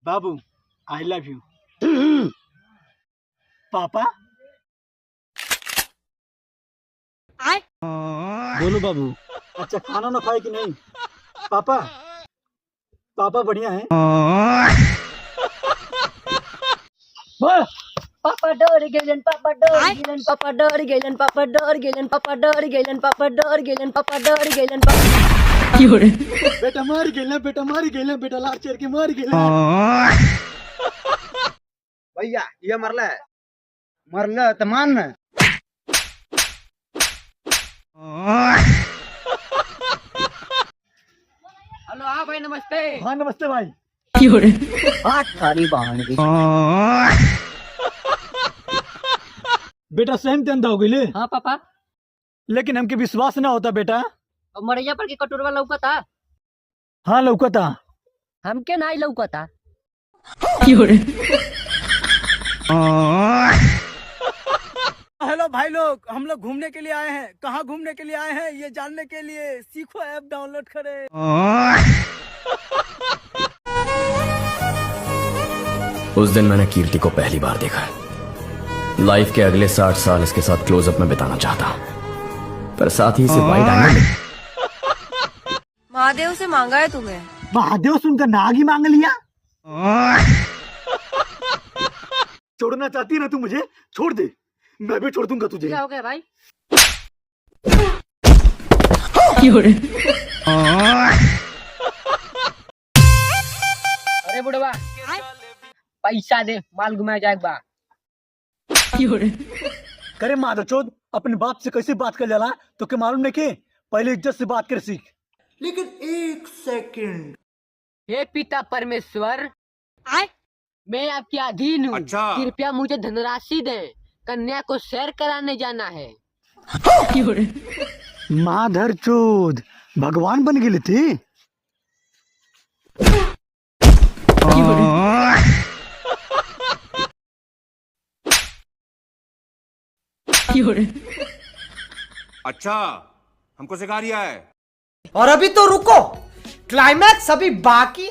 Babu I love you. पापा बोलो बाबू। अच्छा खाना ना खाए कि नहीं? पापा पापा बढ़िया है। पापा डर गेलन, पापा डर गेलन, पापा डर गेलन, पापा डर गेलन, पापा डर गेलन, पापा डर गेलन, पापा डर गेलन, बेटा मार गेल, बेटा मार गेल, बेटा लार चेर के मार गेल। भैया ये मरल तो मान न। हेलो हाँ भाई नमस्ते। हाँ नमस्ते भाई। सारी बहन की। बेटा सहम ते अंधा हो गई। हाँ पापा। लेकिन हमके विश्वास ना होता बेटा। अब मरैया पर के कटोरवा लौकता। हाँ लौकता। हमके नहीं लौकता। हेलो भाई लोग, हम लोग घूमने के लिए आए हैं। कहाँ घूमने के लिए आए हैं ये जानने के लिए सीखो ऐप डाउनलोड करें। उस दिन मैंने कीर्ति को पहली बार देखा। लाइफ के अगले 60 साल इसके साथ क्लोजअप में बिताना चाहता, पर साथ ही इसे वाइड एंगल में। महादेव से मांगा है तुम्हें। महादेव सुनकर नाग ही मांग लिया। छोड़ना चाहती है ना तू मुझे? छोड़ दे, मैं भी छोड़ दूंगा तुझे। क्या हो गया भाई? अरे बुढ़वा पैसा दे, माल घुमाया जाएगा। करे माधव चौध, अपने बाप से कैसे बात कर जाला तो क्या मालूम नहीं के? पहले इज्जत से बात कर सीख। लेकिन एक सेकंड। हे पिता परमेश्वर, मैं आपके अधीन हूँ। अच्छा। कृपया मुझे धनराशि दें, कन्या को सैर कराने जाना है। माधर चौध भगवान बन गए थे। अच्छा हमको सिखा रिया है। और अभी तो रुको, क्लाइमैक्स अभी बाकी।